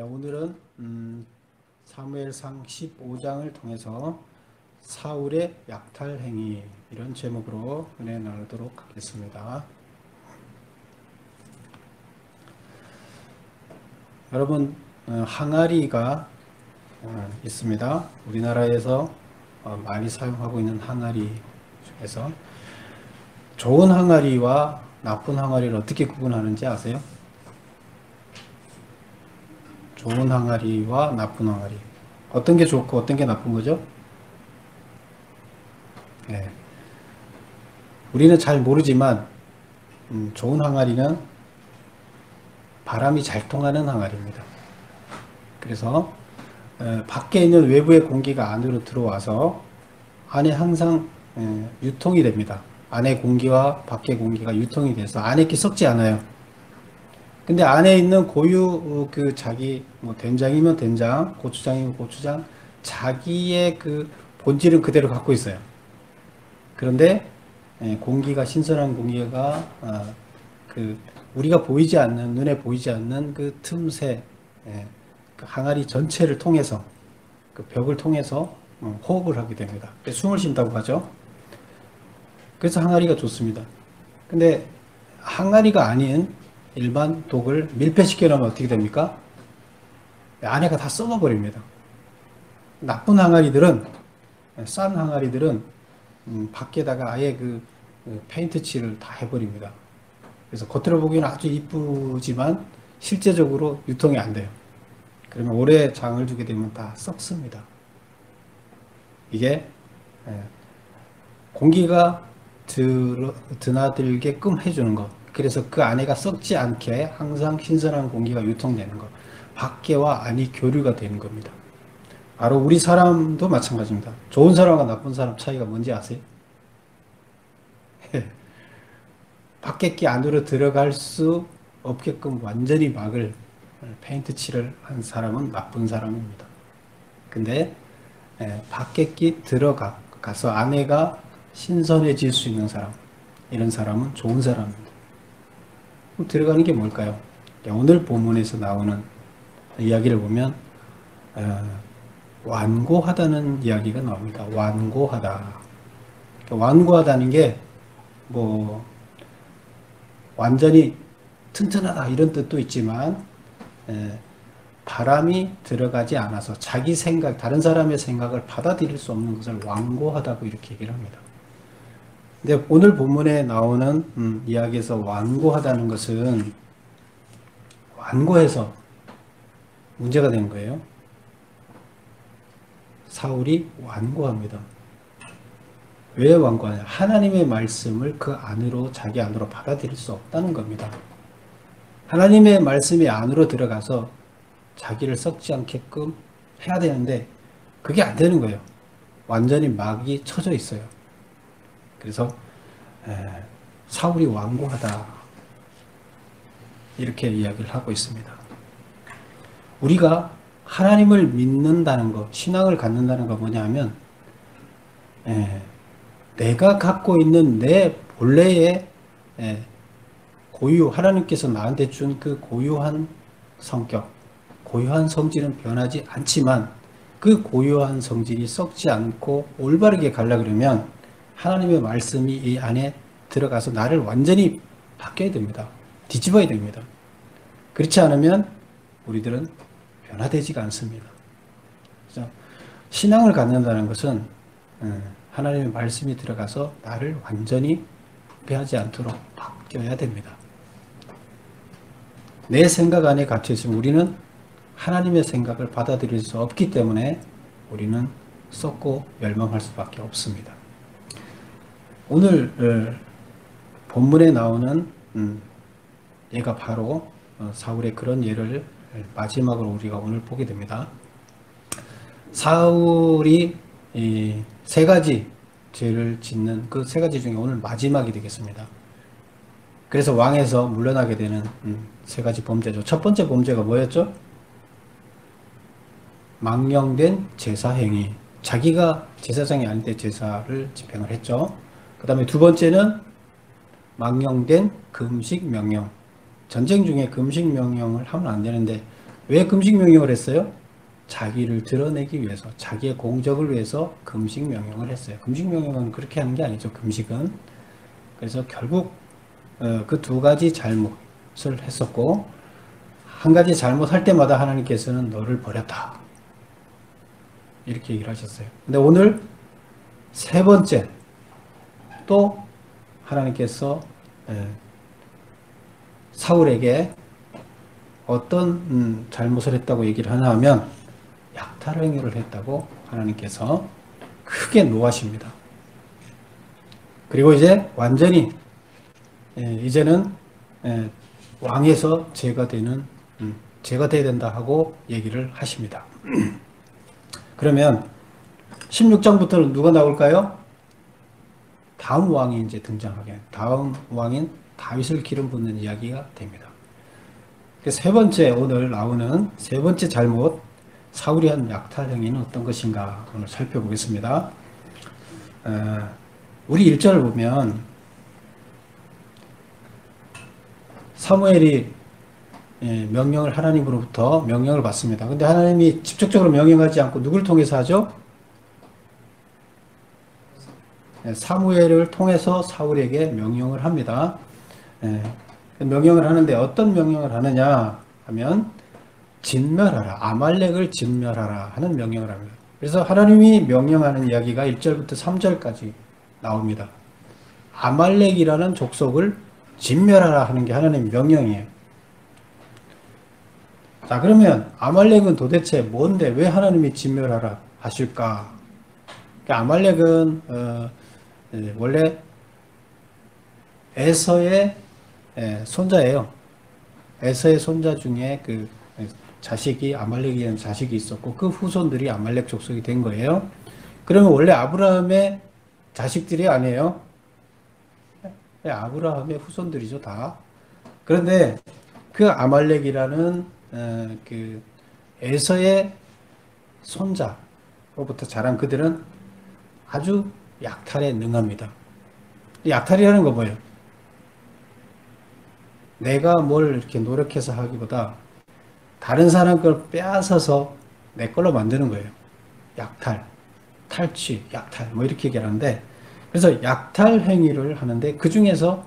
오늘은 사무엘상 15장을 통해서 사울의 약탈 행위 이런 제목으로 은혜 나누도록 하겠습니다. 여러분, 항아리가 있습니다. 우리나라에서 많이 사용하고 있는 항아리 중에서 좋은 항아리와 나쁜 항아리를 어떻게 구분하는지 아세요? 좋은 항아리와 나쁜 항아리. 어떤 게 좋고 어떤 게 나쁜 거죠? 네. 우리는 잘 모르지만 좋은 항아리는 바람이 잘 통하는 항아리입니다. 그래서 밖에 있는 외부의 공기가 안으로 들어와서 안에 항상 유통이 됩니다. 안에 공기와 밖의 공기가 유통이 돼서 안에 게 썩지 않아요. 근데 안에 있는 고유 그 자기 뭐 된장이면 된장, 고추장이면 고추장, 자기의 그 본질은 그대로 갖고 있어요. 그런데 공기가 신선한 공기가 그 우리가 보이지 않는 눈에 보이지 않는 그 틈새 그 항아리 전체를 통해서 그 벽을 통해서 호흡을 하게 됩니다. 숨을 쉰다고 하죠. 그래서 항아리가 좋습니다. 근데 항아리가 아닌 일반 독을 밀폐시켜 놓으면 어떻게 됩니까? 안에가 다 썩어버립니다. 나쁜 항아리들은, 싼 항아리들은 밖에다가 아예 그 페인트 칠을 다 해버립니다. 그래서 겉으로 보기에는 아주 이쁘지만 실제적으로 유통이 안 돼요. 그러면 오래 장을 두게 되면 다 썩습니다. 이게 공기가 드나들게끔 해주는 것. 그래서 그 안에가 썩지 않게 항상 신선한 공기가 유통되는 것. 밖에와 안이 교류가 되는 겁니다. 바로 우리 사람도 마찬가지입니다. 좋은 사람과 나쁜 사람 차이가 뭔지 아세요? 밖에 게 안으로 들어갈 수 없게끔 완전히 막을 페인트 칠을 한 사람은 나쁜 사람입니다. 근데 밖에 게 들어가서 안에가 신선해질 수 있는 사람, 이런 사람은 좋은 사람입니다. 들어가는 게 뭘까요? 오늘 본문에서 나오는 이야기를 보면 완고하다는 이야기가 나옵니다. 완고하다. 완고하다는 게 뭐 완전히 튼튼하다 이런 뜻도 있지만 바람이 들어가지 않아서 자기 생각, 다른 사람의 생각을 받아들일 수 없는 것을 완고하다고 이렇게 얘기를 합니다. 근데 오늘 본문에 나오는 이야기에서 완고하다는 것은 완고해서 문제가 되는 거예요. 사울이 완고합니다. 왜 완고하냐? 하나님의 말씀을 그 안으로 자기 안으로 받아들일 수 없다는 겁니다. 하나님의 말씀이 안으로 들어가서 자기를 썩지 않게끔 해야 되는데 그게 안 되는 거예요. 완전히 막이 쳐져 있어요. 그래서 사울이 완고하다 이렇게 이야기를 하고 있습니다. 우리가 하나님을 믿는다는 것, 신앙을 갖는다는 거 뭐냐 하면 내가 갖고 있는 내 본래의 고유, 하나님께서 나한테 준 그 고유한 성격, 고유한 성질은 변하지 않지만 그 고유한 성질이 썩지 않고 올바르게 가려고 그러면 하나님의 말씀이 이 안에 들어가서 나를 완전히 바뀌어야 됩니다. 뒤집어야 됩니다. 그렇지 않으면 우리들은 변화되지가 않습니다. 그래서 신앙을 갖는다는 것은 하나님의 말씀이 들어가서 나를 완전히 부패하지 않도록 바뀌어야 됩니다. 내 생각 안에 갇혀 있으면 우리는 하나님의 생각을 받아들일 수 없기 때문에 우리는 썩고 멸망할 수밖에 없습니다. 오늘 본문에 나오는 예가 바로 사울의 그런 예를 마지막으로 우리가 오늘 보게 됩니다. 사울이 세 가지 죄를 짓는 그 세 가지 중에 오늘 마지막이 되겠습니다. 그래서 왕에서 물러나게 되는 세 가지 범죄죠. 첫 번째 범죄가 뭐였죠? 망령된 제사 행위. 자기가 제사장이 아닐 때 제사를 집행을 했죠. 그 다음에 두 번째는 망령된 금식 명령. 전쟁 중에 금식 명령을 하면 안 되는데 왜 금식 명령을 했어요? 자기를 드러내기 위해서, 자기의 공적을 위해서 금식 명령을 했어요. 금식 명령은 그렇게 하는 게 아니죠. 금식은. 그래서 결국 그 두 가지 잘못을 했었고, 한 가지 잘못할 때마다 하나님께서는 너를 버렸다, 이렇게 얘기를 하셨어요. 근데 오늘 세 번째 또 하나님께서 사울에게 어떤 잘못을 했다고 얘기를 하나 하면 약탈 행위를 했다고 하나님께서 크게 노하십니다. 그리고 이제 완전히 이제는 왕에서 제가 제가 돼야 된다 하고 얘기를 하십니다. 그러면 16장부터는 누가 나올까요? 다음 왕이 이제 등장하게, 다음 왕인 다윗을 기름 붓는 이야기가 됩니다. 세 번째, 오늘 나오는 세 번째 잘못, 사울이 한 약탈 행위는 어떤 것인가 오늘 살펴보겠습니다. 우리 1절을 보면 사무엘이 명령을, 하나님으로부터 명령을 받습니다. 근데 하나님이 직접적으로 명령하지 않고 누굴 통해서 하죠? 사무엘을 통해서 사울에게 명령을 합니다. 명령을 하는데 어떤 명령을 하느냐 하면 진멸하라, 아말렉을 진멸하라 하는 명령을 합니다. 그래서 하나님이 명령하는 이야기가 1절부터 3절까지 나옵니다. 아말렉이라는 족속을 진멸하라 하는 게 하나님의 명령이에요. 자, 그러면 아말렉은 도대체 뭔데, 왜 하나님이 진멸하라 하실까? 아말렉은 원래 에서의 손자예요. 에서의 손자 중에 그 자식이, 아말렉이라는 자식이 있었고 그 후손들이 아말렉 족속이 된 거예요. 그러면 원래 아브라함의 자식들이 아니에요. 아브라함의 후손들이죠, 다. 그런데 그 아말렉이라는 그 에서의 손자로부터 자란 그들은 아주 약탈에 능합니다. 약탈이라는 거 뭐예요? 내가 뭘 이렇게 노력해서 하기보다 다른 사람 걸 빼앗아서 내 걸로 만드는 거예요. 약탈, 탈취, 약탈, 뭐 이렇게 얘기하는데, 그래서 약탈 행위를 하는데 그 중에서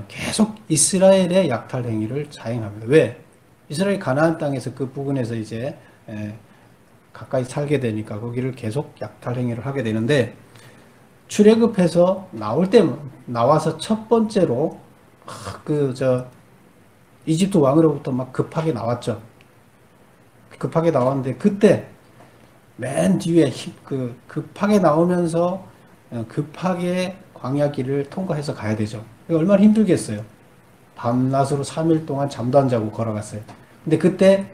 계속 이스라엘의 약탈 행위를 자행합니다. 왜? 이스라엘 가나안 땅에서 그 부근에서 이제 가까이 살게 되니까 거기를 계속 약탈 행위를 하게 되는데, 출애굽해서 나와서 첫 번째로 이집트 왕으로부터 막 급하게 나왔죠. 급하게 나왔는데 그때 맨 뒤에 급하게 나오면서 급하게 광야 길을 통과해서 가야 되죠. 얼마나 힘들겠어요. 밤낮으로 3일 동안 잠도 안 자고 걸어갔어요. 근데 그때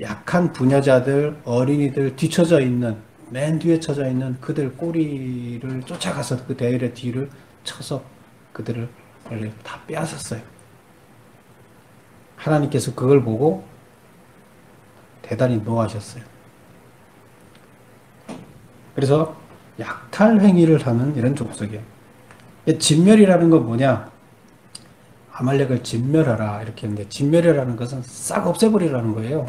약한 부녀자들, 어린이들, 뒤쳐져 있는, 맨 뒤에 쳐져 있는 그들 꼬리를 쫓아가서 그 대열의 뒤를 쳐서 그들을 다 빼앗았어요. 하나님께서 그걸 보고 대단히 노하셨어요. 그래서 약탈 행위를 하는 이런 족속이에요. 진멸이라는 건 뭐냐? 아말렉을 진멸하라 이렇게 했는데, 진멸이라는 것은 싹 없애버리라는 거예요.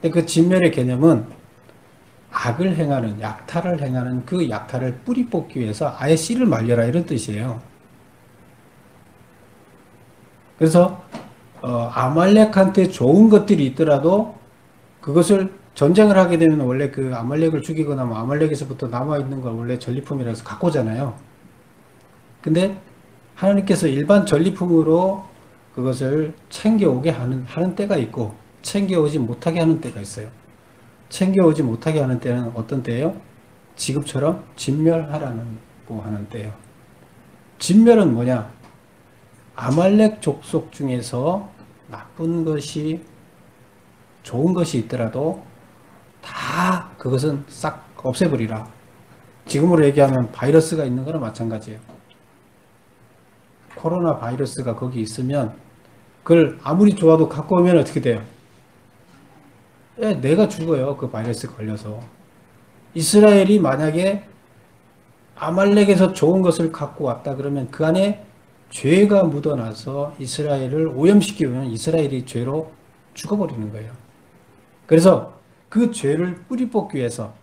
근데 그 진멸의 개념은 악을 행하는, 약탈을 행하는 그 약탈을 뿌리 뽑기 위해서 아예 씨를 말려라 이런 뜻이에요. 그래서 아말렉한테 좋은 것들이 있더라도 그것을 전쟁을 하게 되면 원래 그 아말렉을 죽이거나 뭐 아말렉에서부터 남아있는 걸 원래 전리품이라서 갖고 오잖아요. 근데 하나님께서 일반 전리품으로 그것을 챙겨오게 하는 때가 있고 챙겨오지 못하게 하는 때가 있어요. 챙겨오지 못하게 하는 때는 어떤 때예요? 지금처럼 진멸하라는 하는 때예요. 진멸은 뭐냐? 아말렉 족속 중에서 나쁜 것이, 좋은 것이 있더라도 다 그것은 싹 없애버리라. 지금으로 얘기하면 바이러스가 있는 거랑 마찬가지예요. 코로나 바이러스가 거기 있으면 그걸 아무리 좋아도 갖고 오면 어떻게 돼요? 내가 죽어요. 그 바이러스 걸려서. 이스라엘이 만약에 아말렉에서 좋은 것을 갖고 왔다 그러면 그 안에 죄가 묻어나서 이스라엘을 오염시키면 이스라엘이 죄로 죽어버리는 거예요. 그래서 그 죄를 뿌리 뽑기 위해서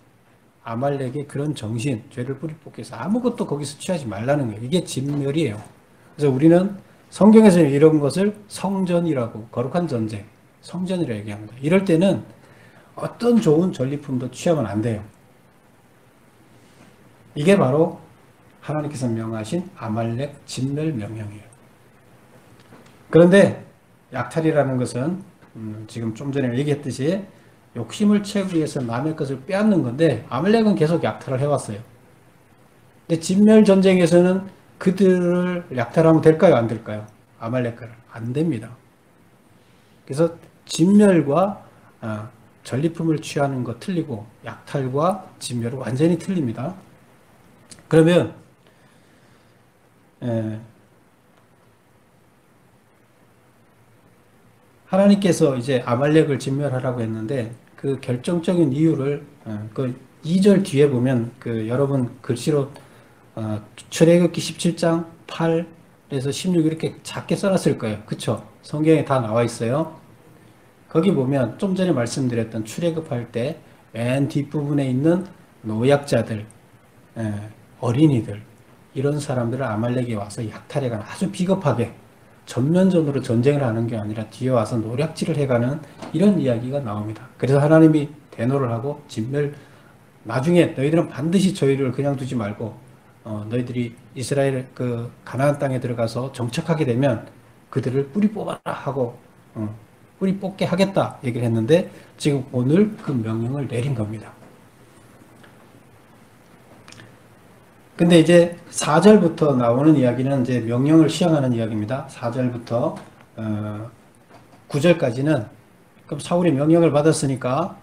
아말렉의 그런 정신, 죄를 뿌리 뽑기 위해서 아무것도 거기서 취하지 말라는 거예요. 이게 진멸이에요. 그래서 우리는 성경에서는 이런 것을 성전이라고, 거룩한 전쟁, 성전이라고 얘기합니다. 이럴 때는 어떤 좋은 전리품도 취하면 안 돼요. 이게 바로 하나님께서 명하신 아말렉 진멸 명령이에요. 그런데 약탈이라는 것은 지금 좀 전에 얘기했듯이 욕심을 채우기 위해서 남의 것을 빼앗는 건데 아말렉은 계속 약탈을 해왔어요. 근데 진멸 전쟁에서는 그들을 약탈하면 될까요? 안 될까요? 아말렉을 안 됩니다. 그래서 진멸과 전리품을 취하는 거 틀리고 약탈과 진멸은 완전히 틀립니다. 그러면 하나님께서 이제 아말렉을 진멸하라고 했는데 그 결정적인 이유를 그 2절 뒤에 보면 그 여러분 글씨로 출애굽기 17장 8에서 16 이렇게 작게 써놨을 거예요. 그쵸? 성경에 다 나와 있어요. 거기 보면 좀 전에 말씀드렸던 출애굽할 때 맨 뒷부분에 있는 노약자들, 어린이들 이런 사람들을 아말렉이 와서 약탈해가는 아주 비겁하게 전면전으로 전쟁을 하는 게 아니라 뒤에 와서 노략질을 해가는 이런 이야기가 나옵니다. 그래서 하나님이 대노를 하고 진멸, 나중에 너희들은 반드시 저희를 그냥 두지 말고 너희들이 이스라엘 그 가나안 땅에 들어가서 정착하게 되면 그들을 뿌리 뽑아라 하고 뿌리 뽑게 하겠다 얘기를 했는데 지금 오늘 그 명령을 내린 겁니다. 근데 이제 4절부터 나오는 이야기는 이제 명령을 시행하는 이야기입니다. 4절부터 9절까지는 그럼 사울이 명령을 받았으니까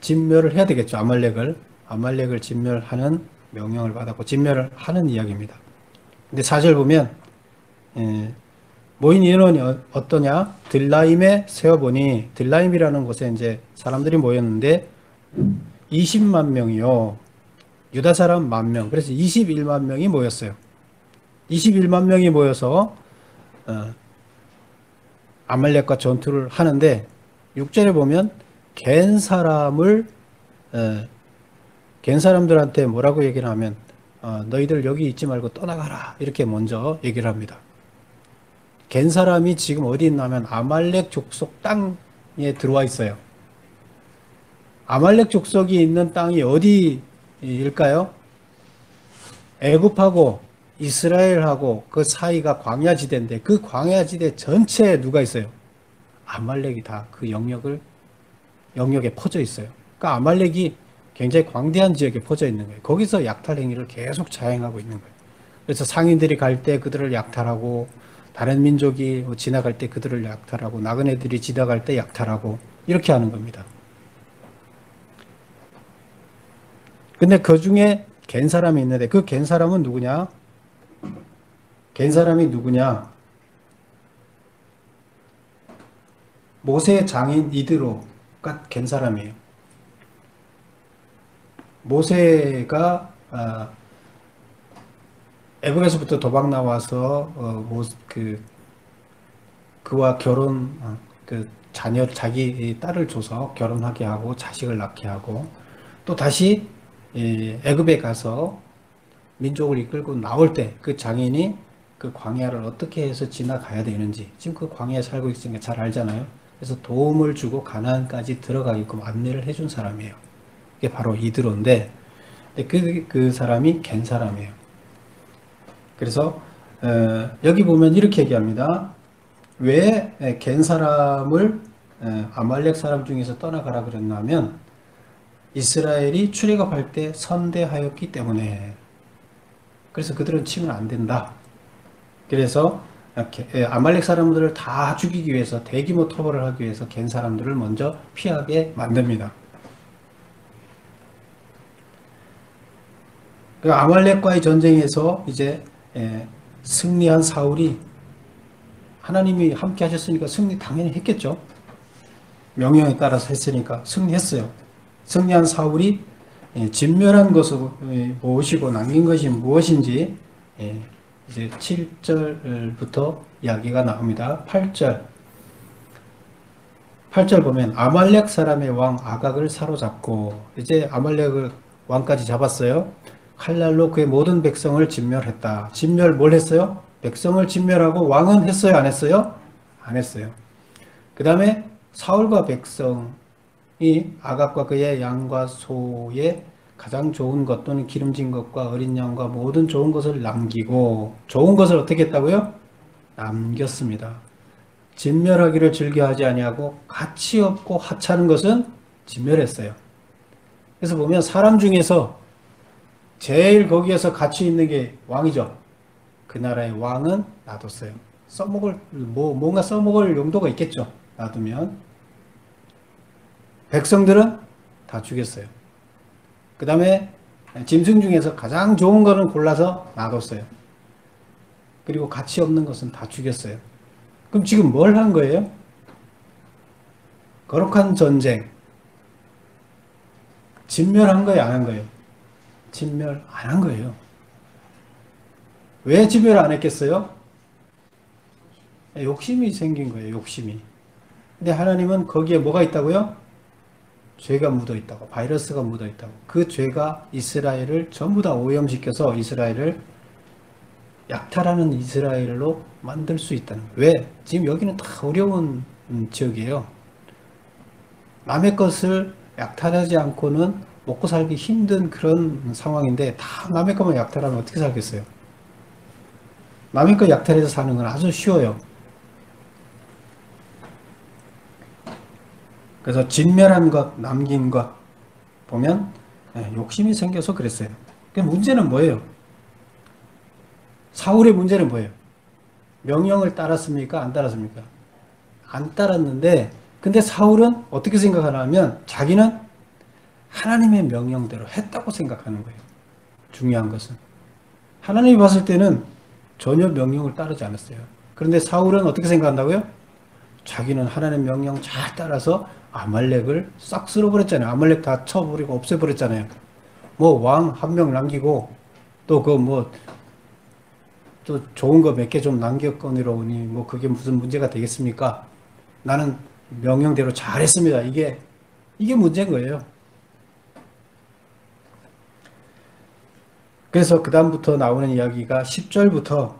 진멸을 해야 되겠죠. 아말렉을 진멸하는 명령을 받았고 진멸을 하는 이야기입니다. 근데 4절 보면 모인 인원이 어떠냐? 들라임에 세어보니 들라임이라는 곳에 이제 사람들이 모였는데 20만 명이요. 유다 사람 10,000명. 그래서 21만 명이 모였어요. 21만 명이 모여서 아말렉과 전투를 하는데 6절에 보면 겐 사람들한테 뭐라고 얘기를 하면 너희들 여기 있지 말고 떠나가라 이렇게 먼저 얘기를 합니다. 겐 사람이 지금 어디 있냐면 아말렉 족속 땅에 들어와 있어요. 아말렉 족속이 있는 땅이 어디일까요? 애굽하고 이스라엘하고 그 사이가 광야지대인데 그 광야지대 전체에 누가 있어요? 아말렉이 다 그 영역에 퍼져 있어요. 그러니까 아말렉이 굉장히 광대한 지역에 퍼져 있는 거예요. 거기서 약탈 행위를 계속 자행하고 있는 거예요. 그래서 상인들이 갈 때 그들을 약탈하고 다른 민족이 지나갈 때 그들을 약탈하고 나그네들이 지나갈 때 약탈하고 이렇게 하는 겁니다. 근데 그 중에 겐 사람이 있는데 그 겐 사람은 누구냐? 겐 사람이 누구냐? 모세의 장인 이드로가 겐 사람이에요. 모세가 애굽에서부터 도망 나와서 그와 자기 딸을 줘서 결혼하게 하고 자식을 낳게 하고 또 다시 애굽에 가서 민족을 이끌고 나올 때 그 장인이 그 광야를 어떻게 해서 지나가야 되는지 지금 그 광야에 살고 있으니까 잘 알잖아요. 그래서 도움을 주고 가나안까지 들어가게끔 안내를 해준 사람이에요. 이게 바로 이드로인데 그 사람이 겐 사람이에요. 그래서 여기 보면 이렇게 얘기합니다. 왜 겐 사람을 아말렉 사람 중에서 떠나가라 그랬냐면 이스라엘이 출애굽할 때 선대하였기 때문에 그래서 그들은 치면 안 된다. 그래서 아말렉 사람들을 다 죽이기 위해서 대규모 토벌을 하기 위해서 겐 사람들을 먼저 피하게 만듭니다. 그 아말렉과의 전쟁에서 이제 승리한 사울이 하나님이 함께 하셨으니까 승리 당연히 했겠죠. 명령에 따라서 했으니까 승리했어요. 승리한 사울이 진멸한 것을 모시고 남긴 것이 무엇인지 이제 7절부터 이야기가 나옵니다. 8절 8절 보면 아말렉 사람의 왕 아각을 사로잡고 이제 아말렉을 왕까지 잡았어요. 칼날로 그의 모든 백성을 진멸했다. 진멸 뭘 했어요? 백성을 진멸하고 왕은 했어요? 안 했어요? 안 했어요. 그 다음에 사울과 백성이 아각과 그의 양과 소의 가장 좋은 것 또는 기름진 것과 어린 양과 모든 좋은 것을 남기고 좋은 것을 어떻게 했다고요? 남겼습니다. 진멸하기를 즐겨하지 아니하고 가치 없고 하찮은 것은 진멸했어요. 그래서 보면 사람 중에서 제일 거기에서 가치 있는 게 왕이죠. 그 나라의 왕은 놔뒀어요. 써먹을 뭔가 써먹을 용도가 있겠죠. 놔두면 백성들은 다 죽였어요. 그 다음에 짐승 중에서 가장 좋은 거는 골라서 놔뒀어요. 그리고 가치 없는 것은 다 죽였어요. 그럼 지금 뭘 한 거예요? 거룩한 전쟁. 진멸한 거예요? 안 한 거예요? 진멸 안 한 거예요. 왜 진멸 안 했겠어요? 욕심이 생긴 거예요. 욕심이. 근데 하나님은 거기에 뭐가 있다고요? 죄가 묻어 있다고. 바이러스가 묻어 있다고. 그 죄가 이스라엘을 전부 다 오염시켜서 이스라엘을 약탈하는 이스라엘로 만들 수 있다는 거예요. 왜? 지금 여기는 다 어려운 지역이에요. 남의 것을 약탈하지 않고는 먹고 살기 힘든 그런 상황인데 다 남의 것만 약탈하면 어떻게 살겠어요? 남의 것 약탈해서 사는 건 아주 쉬워요. 그래서 진멸한 것, 남긴 것 보면 욕심이 생겨서 그랬어요. 그 문제는 뭐예요? 사울의 문제는 뭐예요? 명령을 따랐습니까? 안 따랐습니까? 안 따랐는데 근데 사울은 어떻게 생각하냐면 자기는 하나님의 명령대로 했다고 생각하는 거예요. 중요한 것은. 하나님이 봤을 때는 전혀 명령을 따르지 않았어요. 그런데 사울은 어떻게 생각한다고요? 자기는 하나님의 명령 잘 따라서 아말렉을 싹 쓸어버렸잖아요. 아말렉 다 쳐버리고 없애버렸잖아요. 뭐 왕 한 명 남기고 또 그 뭐 또 좋은 거 몇 개 좀 남겼거니로니 뭐 그게 무슨 문제가 되겠습니까? 나는 명령대로 잘했습니다. 이게 문제인 거예요. 그래서 그 다음부터 나오는 이야기가 10절부터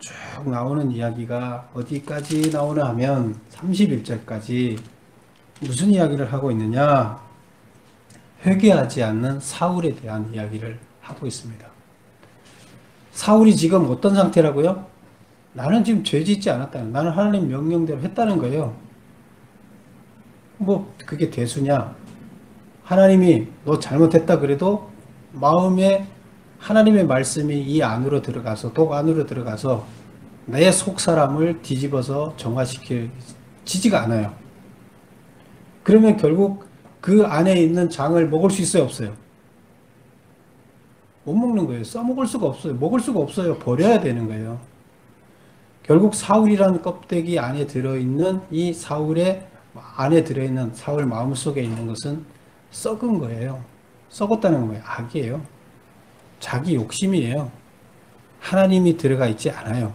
쭉 나오는 이야기가 어디까지 나오나 하면 31절까지 무슨 이야기를 하고 있느냐? 회개하지 않는 사울에 대한 이야기를 하고 있습니다. 사울이 지금 어떤 상태라고요? 나는 지금 죄 짓지 않았다는, 나는 하나님 명령대로 했다는 거예요. 뭐 그게 대수냐? 하나님이 너 잘못했다 그래도 마음에 하나님의 말씀이 이 안으로 들어가서 독 안으로 들어가서 내 속사람을 뒤집어서 정화시키지가 않아요. 그러면 결국 그 안에 있는 장을 먹을 수 있어요? 없어요? 못 먹는 거예요. 써먹을 수가 없어요. 먹을 수가 없어요. 버려야 되는 거예요. 결국 사울이라는 껍데기 안에 들어있는 이 사울의 안에 들어있는 사울 마음속에 있는 것은 썩은 거예요. 썩었다는 거예요. 악이에요. 자기 욕심이에요. 하나님이 들어가 있지 않아요.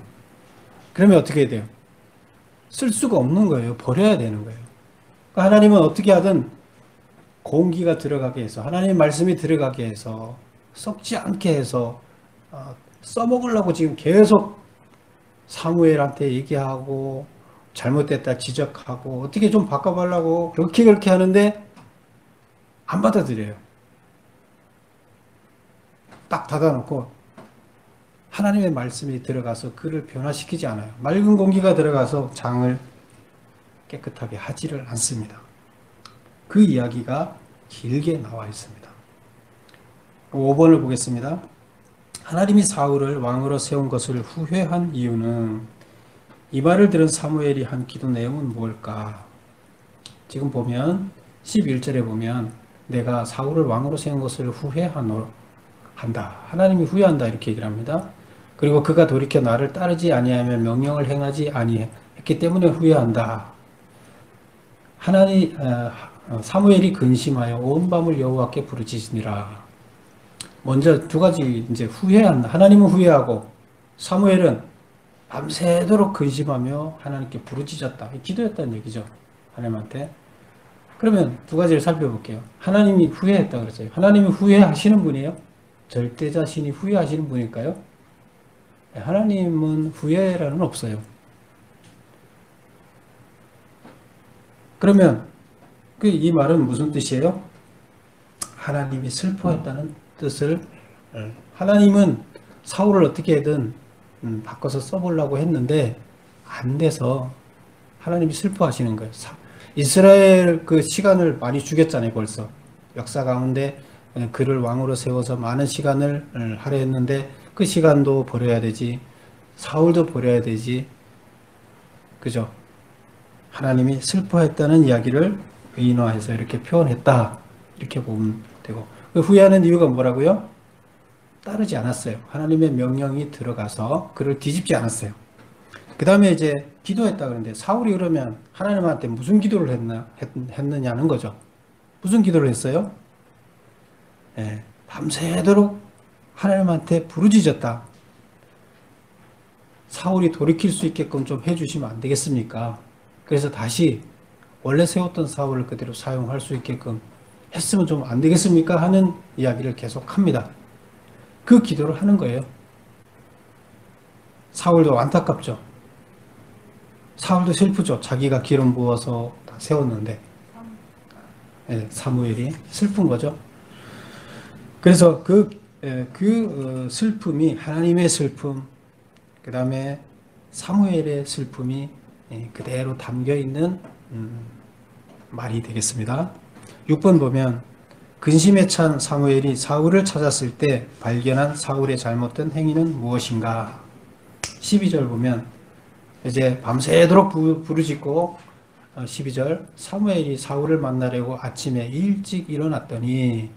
그러면 어떻게 해야 돼요? 쓸 수가 없는 거예요. 버려야 되는 거예요. 그러니까 하나님은 어떻게 하든 공기가 들어가게 해서 하나님의 말씀이 들어가게 해서 썩지 않게 해서 써먹으려고 지금 계속 사무엘한테 얘기하고 잘못됐다 지적하고 어떻게 좀 바꿔보려고 그렇게 하는데 안 받아들여요. 딱 닫아놓고 하나님의 말씀이 들어가서 그를 변화시키지 않아요. 맑은 공기가 들어가서 장을 깨끗하게 하지를 않습니다. 그 이야기가 길게 나와 있습니다. 5번을 보겠습니다. 하나님이 사울을 왕으로 세운 것을 후회한 이유는 이 말을 들은 사무엘이 한 기도 내용은 뭘까? 지금 보면 11절에 보면 내가 사울을 왕으로 세운 것을 후회한다. 하나님이 후회한다 이렇게 얘기를 합니다. 그리고 그가 돌이켜 나를 따르지 아니하며 명령을 행하지 아니했기 때문에 후회한다. 사무엘이 근심하여 온 밤을 여호와께 부르짖으니라. 먼저 두 가지 이제 후회한다. 하나님은 후회하고 사무엘은 밤새도록 근심하며 하나님께 부르짖었다. 기도했다는 얘기죠. 하나님한테. 그러면 두 가지를 살펴볼게요. 하나님이 후회했다 그랬어요. 하나님이 후회하시는 분이에요? 절대자신이 후회하시는 분일까요? 하나님은 후회라는 없어요. 그러면 이 말은 무슨 뜻이에요? 하나님이 슬퍼했다는 뜻을, 하나님은 사울을 어떻게든 바꿔서 써보려고 했는데 안 돼서 하나님이 슬퍼하시는 거예요. 이스라엘 그 시간을 많이 죽였잖아요, 벌써. 역사 가운데 그를 왕으로 세워서 많은 시간을 하려 했는데 그 시간도 버려야 되지. 사울도 버려야 되지. 그죠? 하나님이 슬퍼했다는 이야기를 의인화해서 이렇게 표현했다. 이렇게 보면 되고. 후회하는 이유가 뭐라고요? 따르지 않았어요. 하나님의 명령이 들어가서 그를 뒤집지 않았어요. 그 다음에 이제 기도했다 그러는데 사울이 그러면 하나님한테 무슨 기도를 했느냐는 거죠. 무슨 기도를 했어요? 예, 밤새도록 하나님한테 부르짖었다. 사울이 돌이킬 수 있게끔 좀 해주시면 안 되겠습니까? 그래서 다시 원래 세웠던 사울을 그대로 사용할 수 있게끔 했으면 좀 안 되겠습니까? 하는 이야기를 계속 합니다. 그 기도를 하는 거예요. 사울도 안타깝죠. 사울도 슬프죠. 자기가 기름 부어서 다 세웠는데. 네, 사무엘이 슬픈 거죠. 그래서 그 슬픔이 하나님의 슬픔, 그 다음에 사무엘의 슬픔이 그대로 담겨 있는 말이 되겠습니다. 6번 보면 근심에 찬 사무엘이 사울을 찾았을 때 발견한 사울의 잘못된 행위는 무엇인가? 12절 보면 이제 밤새도록 부르짖고 12절 사무엘이 사울을 만나려고 아침에 일찍 일어났더니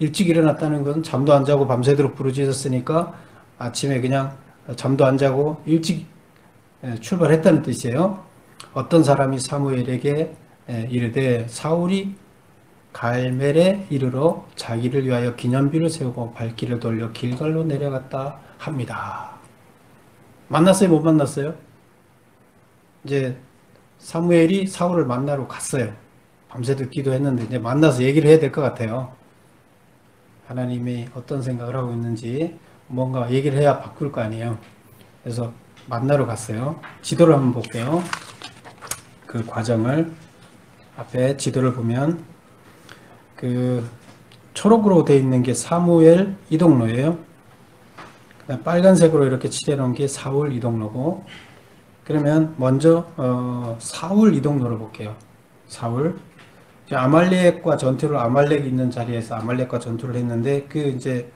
일찍 일어났다는 건 잠도 안 자고 밤새도록 부르짖었으니까 아침에 그냥 잠도 안 자고 일찍 출발했다는 뜻이에요. 어떤 사람이 사무엘에게 이르되 사울이 갈멜에 이르러 자기를 위하여 기념비를 세우고 발길을 돌려 길갈로 내려갔다 합니다. 만났어요? 못 만났어요? 이제 사무엘이 사울을 만나러 갔어요. 밤새도 기도했는데 이제 만나서 얘기를 해야 될 것 같아요. 하나님이 어떤 생각을 하고 있는지 뭔가 얘기를 해야 바꿀 거 아니에요. 그래서 만나러 갔어요. 지도를 한번 볼게요. 그 과정을 앞에 지도를 보면 그 초록으로 되어 있는 게 사무엘 이동로예요. 빨간색으로 이렇게 칠해 놓은 게 사울 이동로고, 그러면 먼저 사울 이동로를 볼게요. 사울 아말렉과 전투를 아말렉이 있는 자리에서 아말렉과 전투를 했는데 그 이제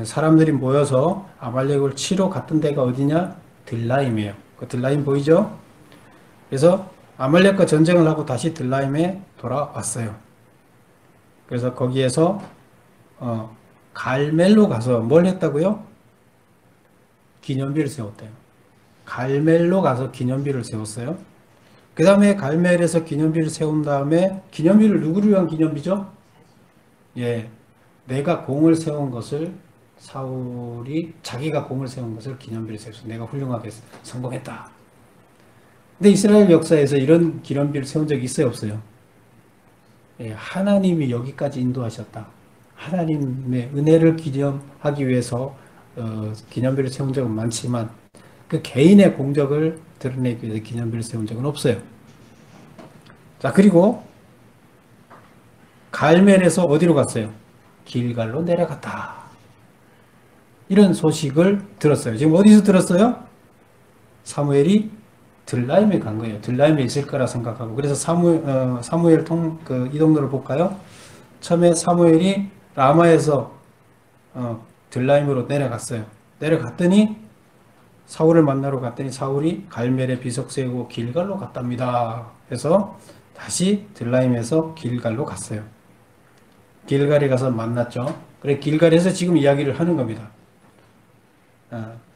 사람들이 모여서 아말렉을 치러 갔던 데가 어디냐? 들라임이에요. 그 들라임 보이죠? 그래서 아말렉과 전쟁을 하고 다시 들라임에 돌아왔어요. 그래서 거기에서 갈멜로 가서 뭘 했다고요? 기념비를 세웠대요. 갈멜로 가서 기념비를 세웠어요. 그 다음에 갈멜에서 기념비를 세운 다음에, 기념비를 누구를 위한 기념비죠? 예, 내가 공을 세운 것을, 사울이 자기가 공을 세운 것을 기념비를 세워서 내가 훌륭하게 성공했다. 근데 이스라엘 역사에서 이런 기념비를 세운 적이 있어요, 없어요? 예, 하나님이 여기까지 인도하셨다. 하나님의 은혜를 기념하기 위해서 기념비를 세운 적은 많지만 그 개인의 공적을 드러내기 위해서 기념비를 세운 적은 없어요. 자, 그리고 갈멜에서 어디로 갔어요? 길갈로 내려갔다. 이런 소식을 들었어요. 지금 어디서 들었어요? 사무엘이 들라임에 간 거예요. 들라임에 있을 거라 생각하고. 그래서 사무엘 이동로를 볼까요? 처음에 사무엘이 라마에서 들라임으로 내려갔어요. 내려갔더니 사울을 만나러 갔더니 사울이 갈멜에 비석 세우고 길갈로 갔답니다. 그래서 다시 들라임에서 길갈로 갔어요. 길갈에 가서 만났죠. 그래 길갈에서 지금 이야기를 하는 겁니다.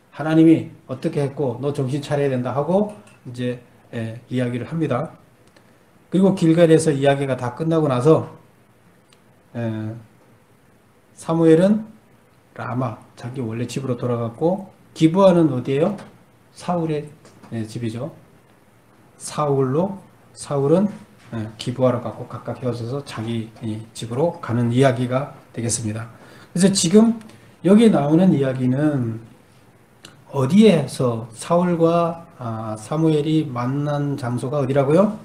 하나님이 어떻게 했고 너 정신 차려야 된다 하고 이제 이야기를 합니다. 그리고 길갈에서 이야기가 다 끝나고 나서 사무엘은 라마 자기 원래 집으로 돌아갔고, 기브아는 어디예요? 사울의 집이죠. 사울로 사울은 기부하러 가고 각각 헤어져서 자기 집으로 가는 이야기가 되겠습니다. 그래서 지금 여기 나오는 이야기는 어디에서 사울과 사무엘이 만난 장소가 어디라고요?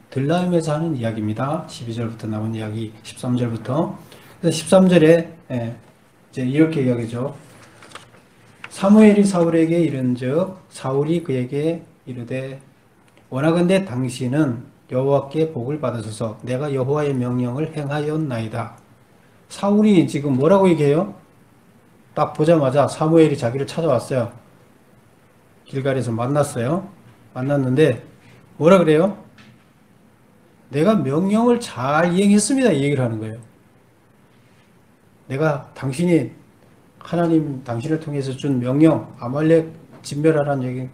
들라임에서 하는 이야기입니다. 12절부터 나온 이야기 13절부터. 그래서 13절에 이제 이렇게 이야기죠. 사무엘이 사울에게 이른즉 사울이 그에게 이르되 원하건대 당신은 여호와께 복을 받으소서. 내가 여호와의 명령을 행하였나이다. 사울이 지금 뭐라고 얘기해요? 딱 보자마자 사무엘이 자기를 찾아왔어요. 길갈에서 만났어요. 만났는데 뭐라 그래요? 내가 명령을 잘 이행했습니다. 이 얘기를 하는 거예요. 내가 당신이 하나님 당신을 통해서 준 명령 아말렉 진멸하라는 얘기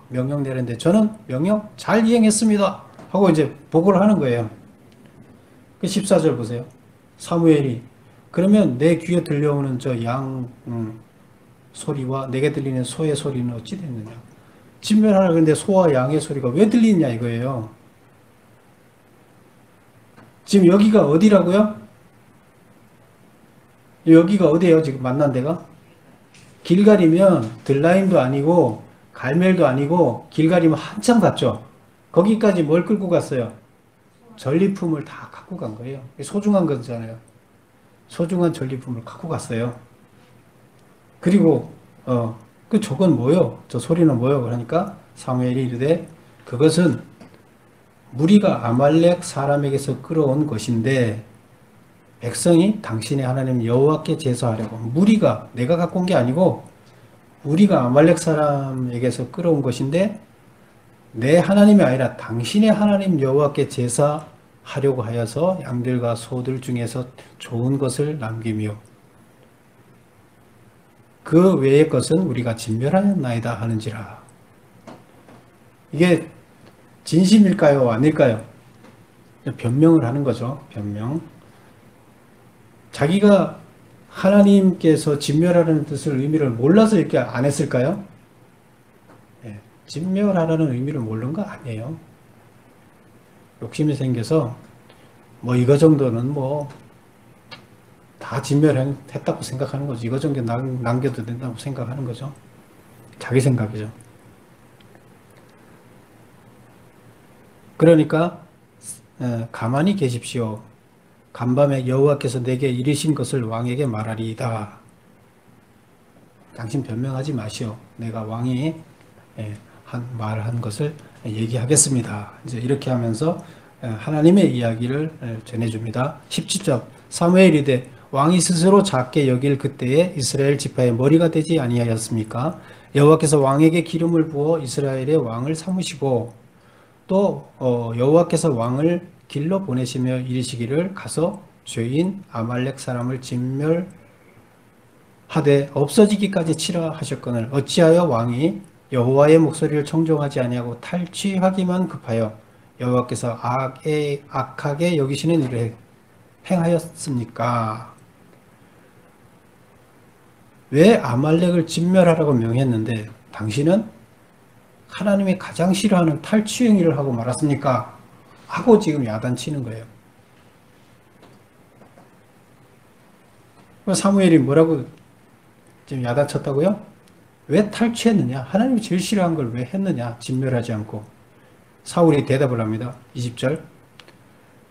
명령 내렸는데 저는 명령 잘 이행했습니다. 하고 이제 보고를 하는 거예요. 그 14절 보세요. 사무엘이 그러면 내 귀에 들려오는 저 양 소리와 내게 들리는 소의 소리는 어찌 됐느냐. 진멸하라 그랬는데 소와 양의 소리가 왜 들리느냐 이거예요. 지금 여기가 어디라고요? 여기가 어디예요? 지금 만난 데가? 길갈이면 들라임도 아니고 갈멜도 아니고 길갈이면 한참 갔죠. 거기까지 뭘 끌고 갔어요? 전리품을 다 갖고 간 거예요. 소중한 거잖아요. 소중한 전리품을 갖고 갔어요. 그리고 저건 뭐요? 저 소리는 뭐요? 그러니까 사무엘이 이르되 그것은 무리가 아말렉 사람에게서 끌어온 것인데 백성이 당신의 하나님 여호와께 제사하려고. 무리가 내가 갖고 온 게 아니고 우리가 아말렉 사람에게서 끌어온 것인데 내 하나님이 아니라 당신의 하나님 여호와께 제사하려고 하여서 양들과 소들 중에서 좋은 것을 남기며 그 외의 것은 우리가 진멸하였나이다 하는지라. 이게 진심일까요? 아닐까요? 변명을 하는 거죠. 변명. 자기가 하나님께서 진멸하라는 뜻을 의미를 몰라서 이렇게 안 했을까요? 네, 진멸하라는 의미를 모르는 거 아니에요. 욕심이 생겨서 뭐 이거 정도는 뭐 다 진멸했다고 생각하는 거죠. 이거 정도 남겨도 된다고 생각하는 거죠. 자기 생각이죠. 그러니까 가만히 계십시오. 간밤에 여호와께서 내게 이르신 것을 왕에게 말하리이다. 당신 변명하지 마시오. 내가 왕이 말한 것을 얘기하겠습니다. 이제 이렇게 하면서 하나님의 이야기를 전해줍니다. 17절 사무엘이 되 왕이 스스로 작게 여길 그때에 이스라엘 지파의 머리가 되지 아니하였습니까? 여호와께서 왕에게 기름을 부어 이스라엘의 왕을 삼으시고 또 여호와께서 왕을 길로 보내시며 이르시기를 가서 죄인 아말렉 사람을 진멸하되 없어지기까지 치라 하셨거늘 어찌하여 왕이 여호와의 목소리를 청종하지 아니하고 탈취하기만 급하여 여호와께서 악하게 여기시는 일을 행하였습니까? 왜 아말렉을 진멸하라고 명했는데 당신은 하나님이 가장 싫어하는 탈취 행위를 하고 말았습니까? 하고 지금 야단치는 거예요. 사무엘이 뭐라고 지금 야단쳤다고요? 왜 탈취했느냐? 하나님이 제일 싫어한 걸 왜 했느냐? 진멸하지 않고. 사울이 대답을 합니다. 20절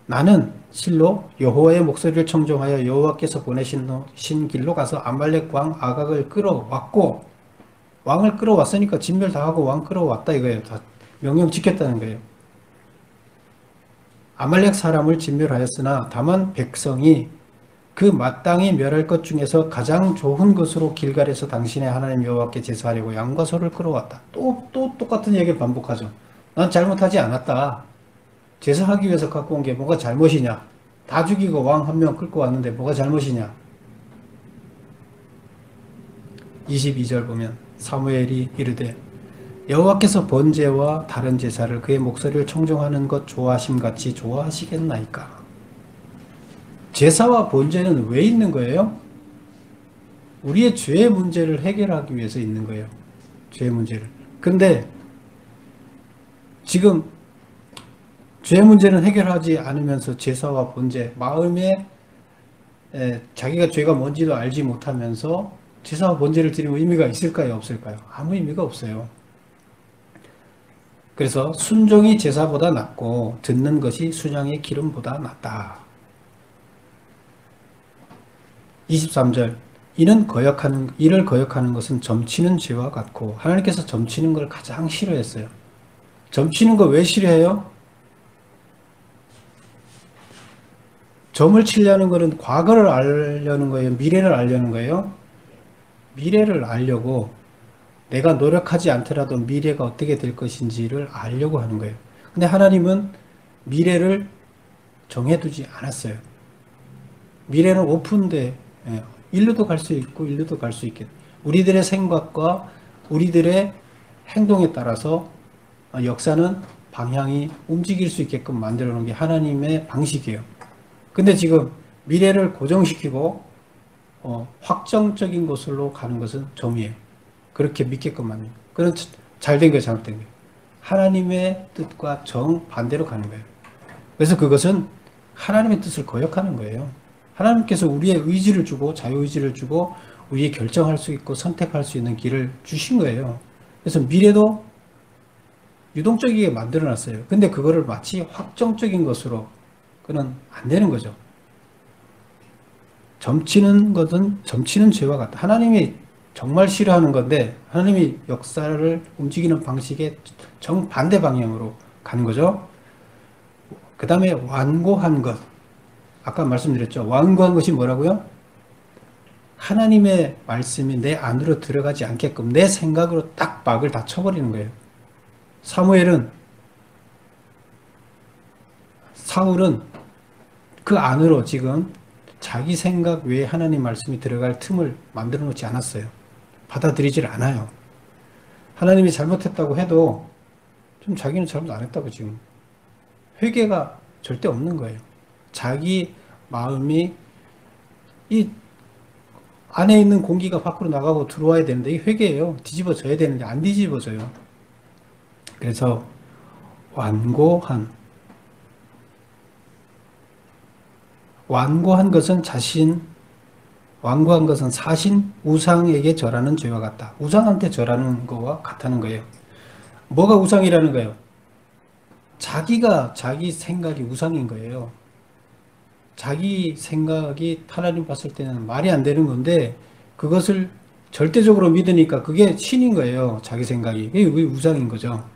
나는 실로 여호와의 목소리를 청종하여 여호와께서 보내신 길로 가서 아말렉 왕 아각을 끌어왔고 왕을 끌어왔으니까 진멸 다 하고 왕 끌어왔다 이거예요. 다 명령 지켰다는 거예요. 아말렉 사람을 진멸하였으나 다만 백성이 그 마땅히 멸할 것 중에서 가장 좋은 것으로 길갈에서 당신의 하나님 여호와께 제사하려고 양과 소를 끌어왔다. 또 똑같은 얘기를 반복하죠. 난 잘못하지 않았다. 제사하기 위해서 갖고 온 게 뭐가 잘못이냐? 다 죽이고 왕 한 명 끌고 왔는데 뭐가 잘못이냐? 22절 보면 사무엘이 이르되 여호와께서 번제와 다른 제사를 그의 목소리를 청종하는 것 좋아하심같이 좋아하시겠나이까? 제사와 번제는 왜 있는 거예요? 우리의 죄의 문제를 해결하기 위해서 있는 거예요. 죄의 문제를. 근데 지금 죄 문제는 해결하지 않으면서 제사와 번제, 마음에 자기가 죄가 뭔지도 알지 못하면서 제사와 번제를 드리면 의미가 있을까요? 없을까요? 아무 의미가 없어요. 그래서 순종이 제사보다 낫고 듣는 것이 순양의 기름보다 낫다. 23절 이를 거역하는 것은 점치는 죄와 같고 하나님께서 점치는 걸 가장 싫어했어요. 점치는 거 왜 싫어해요? 점을 치려는 것은 과거를 알려는 거예요? 미래를 알려는 거예요? 미래를 알려고 내가 노력하지 않더라도 미래가 어떻게 될 것인지를 알려고 하는 거예요. 근데 하나님은 미래를 정해두지 않았어요. 미래는 오픈돼. 일루도 갈 수 있고 일루도 갈 수 있겠. 우리들의 생각과 우리들의 행동에 따라서 역사는 방향이 움직일 수 있게끔 만들어 놓은 게 하나님의 방식이에요. 근데 지금 미래를 고정시키고 확정적인 곳으로 가는 것은 점이에요. 그렇게 믿게끔 만든. 그건 잘된 거예요, 잘못된 거예요. 하나님의 뜻과 정반대로 가는 거예요. 그래서 그것은 하나님의 뜻을 거역하는 거예요. 하나님께서 우리의 의지를 주고 자유의지를 주고 우리의 결정할 수 있고 선택할 수 있는 길을 주신 거예요. 그래서 미래도 유동적이게 만들어놨어요. 근데 그거를 마치 확정적인 것으로 그는 안 되는 거죠. 점치는 것은 점치는 죄와 같다. 하나님이 정말 싫어하는 건데 하나님이 역사를 움직이는 방식의 정반대 방향으로 가는 거죠. 그 다음에 완고한 것. 아까 말씀드렸죠. 완고한 것이 뭐라고요? 하나님의 말씀이 내 안으로 들어가지 않게끔 내 생각으로 딱 막을 다 쳐버리는 거예요. 사울은 그 안으로 지금 자기 생각 외에 하나님 말씀이 들어갈 틈을 만들어 놓지 않았어요. 받아들이질 않아요. 하나님이 잘못했다고 해도 좀 자기는 잘못 안 했다고 지금 회개가 절대 없는 거예요. 자기 마음이 이 안에 있는 공기가 밖으로 나가고 들어와야 되는데 이 회개예요. 뒤집어져야 되는데 안 뒤집어져요. 그래서 완고한 사신 우상에게 절하는 죄와 같다. 우상한테 절하는 거와 같다는 거예요. 뭐가 우상이라는 거예요? 자기 생각이 우상인 거예요. 자기 생각이 하나님 봤을 때는 말이 안 되는 건데 그것을 절대적으로 믿으니까 그게 신인 거예요. 자기 생각이. 그게 우상인 거죠.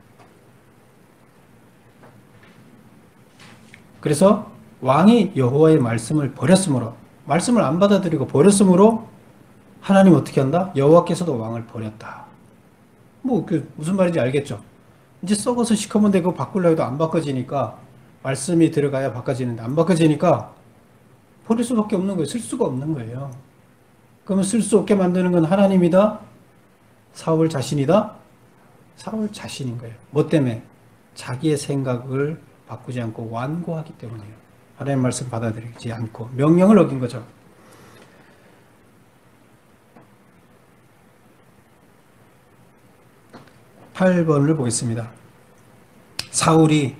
그래서 왕이 여호와의 말씀을 버렸으므로 말씀을 안 받아들이고 버렸으므로 하나님 어떻게 한다? 여호와께서도 왕을 버렸다. 뭐 무슨 말인지 알겠죠? 이제 썩어서 시커먼데 그거 바꾸려 해도 안 바꿔지니까 말씀이 들어가야 바꿔지는데 안 바꿔지니까 버릴 수밖에 없는 거예요. 쓸 수가 없는 거예요. 그러면 쓸 수 없게 만드는 건 하나님이다? 사울 자신이다? 사울 자신인 거예요. 뭐 때문에? 자기의 생각을 바꾸지 않고 완고하기 때문이에요. 하나님 말씀 받아들이지 않고 명령을 어긴 거죠. 8번을 보겠습니다. 사울이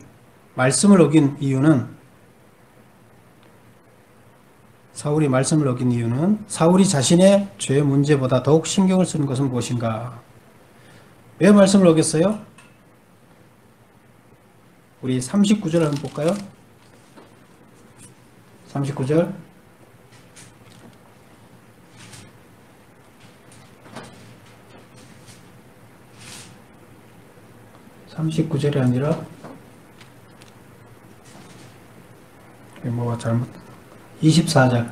말씀을 어긴 이유는 사울이 자신의 죄 문제보다 더욱 신경을 쓰는 것은 무엇인가? 왜 말씀을 어겼어요? 우리 39절 한번 볼까요? 39절. (39절이) 아니라 뭐가 잘못 24절.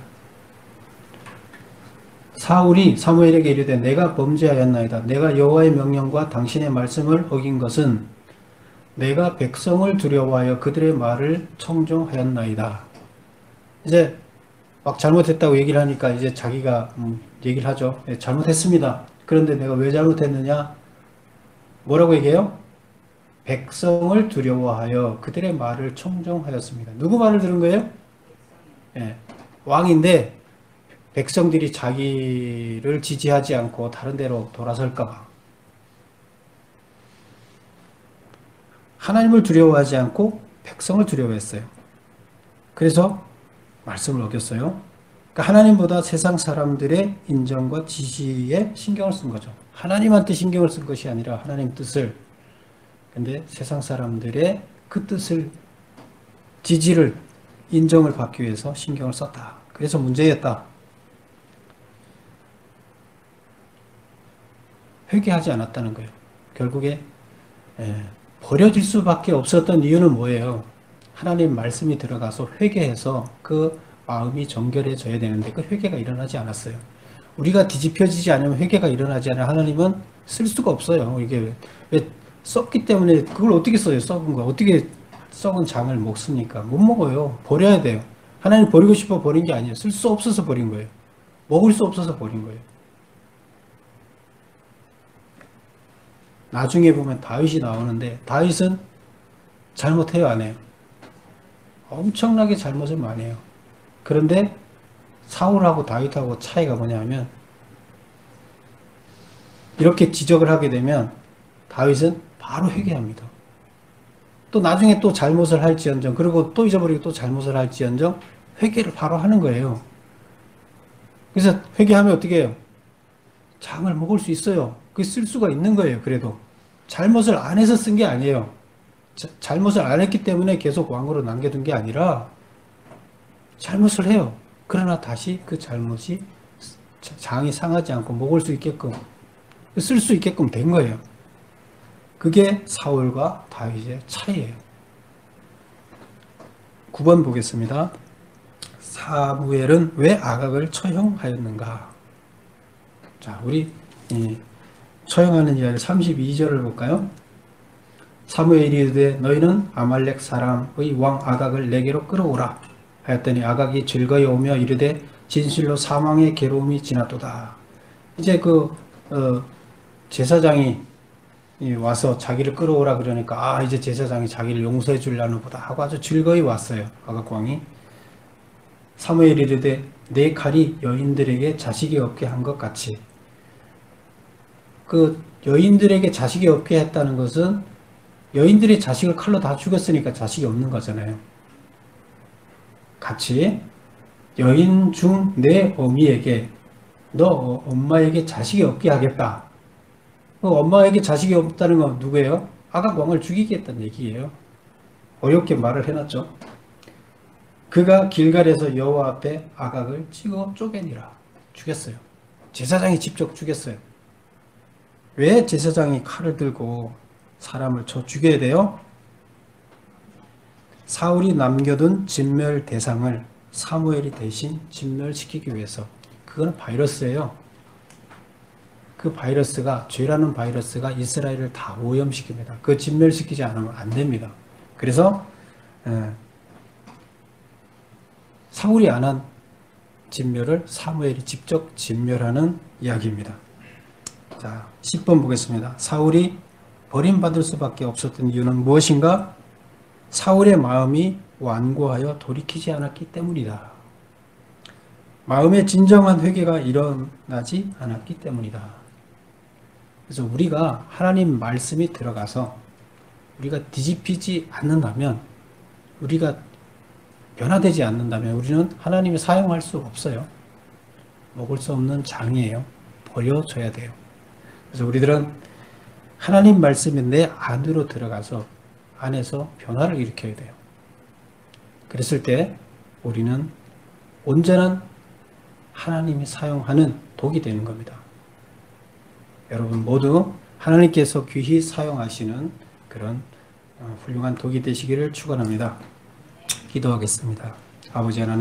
사울이 사무엘에게 이르되 내가 범죄하였나이다. 내가 여호와의 명령과 당신의 말씀을 어긴 것은 내가 백성을 두려워하여 그들의 말을 청종하였나이다. 이제 막 잘못했다고 얘기를 하니까 이제 자기가 얘기를 하죠. 네, 잘못했습니다. 그런데 내가 왜 잘못했느냐? 뭐라고 얘기해요? 백성을 두려워하여 그들의 말을 청종하였습니다. 누구 말을 들은 거예요? 네, 왕인데 백성들이 자기를 지지하지 않고 다른 데로 돌아설까 봐. 하나님을 두려워하지 않고 백성을 두려워했어요. 그래서 말씀을 어겼어요. 그러니까 하나님보다 세상 사람들의 인정과 지시에 신경을 쓴 거죠. 하나님한테 신경을 쓴 것이 아니라 하나님 뜻을. 근데 세상 사람들의 그 뜻을, 지지를, 인정을 받기 위해서 신경을 썼다. 그래서 문제였다. 회개하지 않았다는 거예요. 결국에 버려질 수밖에 없었던 이유는 뭐예요? 하나님 말씀이 들어가서 회개해서 그 마음이 정결해져야 되는데 그 회개가 일어나지 않았어요. 우리가 뒤집혀지지 않으면 회개가 일어나지 않으면 하나님은 쓸 수가 없어요. 이게 왜 썩기 때문에 그걸 어떻게 써요? 썩은 거. 어떻게 썩은 장을 먹습니까? 못 먹어요. 버려야 돼요. 하나님 버리고 싶어 버린 게 아니에요. 쓸 수 없어서 버린 거예요. 먹을 수 없어서 버린 거예요. 나중에 보면 다윗이 나오는데 다윗은 잘못해요, 안 해요? 엄청나게 잘못을 많이 해요. 그런데 사울하고 다윗하고 차이가 뭐냐면 이렇게 지적을 하게 되면 다윗은 바로 회개합니다. 또 나중에 또 잘못을 할지언정, 그리고 또 잊어버리고 또 잘못을 할지언정 회개를 바로 하는 거예요. 그래서 회개하면 어떻게 해요? 장을 먹을 수 있어요. 그 쓸 수가 있는 거예요. 그래도 잘못을 안 해서 쓴 게 아니에요. 잘못을 안 했기 때문에 계속 왕으로 남겨둔 게 아니라 잘못을 해요. 그러나 다시 그 잘못이 장이 상하지 않고 먹을 수 있게끔, 쓸 수 있게끔 된 거예요. 그게 사울과 다윗의 차이예요. 9번 보겠습니다. 사무엘은 왜 아각을 처형하였는가? 자, 우리 처형하는 이야기 32절을 볼까요? 사무엘이 이르되 너희는 아말렉 사람의 왕 아각을 내게로 끌어오라 하였더니 아각이 즐거이 오며 이르되 진실로 사망의 괴로움이 지났도다. 이제 제사장이 와서 자기를 끌어오라 그러니까 이제 제사장이 자기를 용서해 주려나 보다 하고 아주 즐거이 왔어요. 아각 왕이. 사무엘이 이르되 내 칼이 여인들에게 자식이 없게 한 것 같이. 그 여인들에게 자식이 없게 했다는 것은 여인들이 자식을 칼로 다 죽였으니까 자식이 없는 거잖아요. 같이 여인 중 내 어미에게 너 엄마에게 자식이 없게 하겠다. 엄마에게 자식이 없다는 건 누구예요? 아각 왕을 죽이겠다는 얘기예요. 어렵게 말을 해놨죠. 그가 길갈에서 여호와 앞에 아각을 찍어 쪼개니라. 죽였어요. 제사장이 직접 죽였어요. 왜 제사장이 칼을 들고 사람을 쳐 죽여야 돼요? 사울이 남겨둔 진멸 대상을 사무엘이 대신 진멸시키기 위해서. 그건 바이러스예요. 그 바이러스가, 죄라는 바이러스가 이스라엘을 다 오염시킵니다. 그 진멸시키지 않으면 안 됩니다. 그래서 사울이 안 한 진멸을 사무엘이 직접 진멸하는 이야기입니다. 자, 10번 보겠습니다. 사울이 버림받을 수밖에 없었던 이유는 무엇인가? 사울의 마음이 완고하여 돌이키지 않았기 때문이다. 마음의 진정한 회개가 일어나지 않았기 때문이다. 그래서 우리가 하나님 말씀이 들어가서 우리가 뒤집히지 않는다면, 우리가 변화되지 않는다면 우리는 하나님이 사용할 수 없어요. 먹을 수 없는 장이에요. 버려져야 돼요. 그래서 우리들은 하나님 말씀이 내 안으로 들어가서 안에서 변화를 일으켜야 돼요. 그랬을 때 우리는 온전한 하나님이 사용하는 독이 되는 겁니다. 여러분 모두 하나님께서 귀히 사용하시는 그런 훌륭한 독이 되시기를 축원합니다. 기도하겠습니다. 아버지 하나님,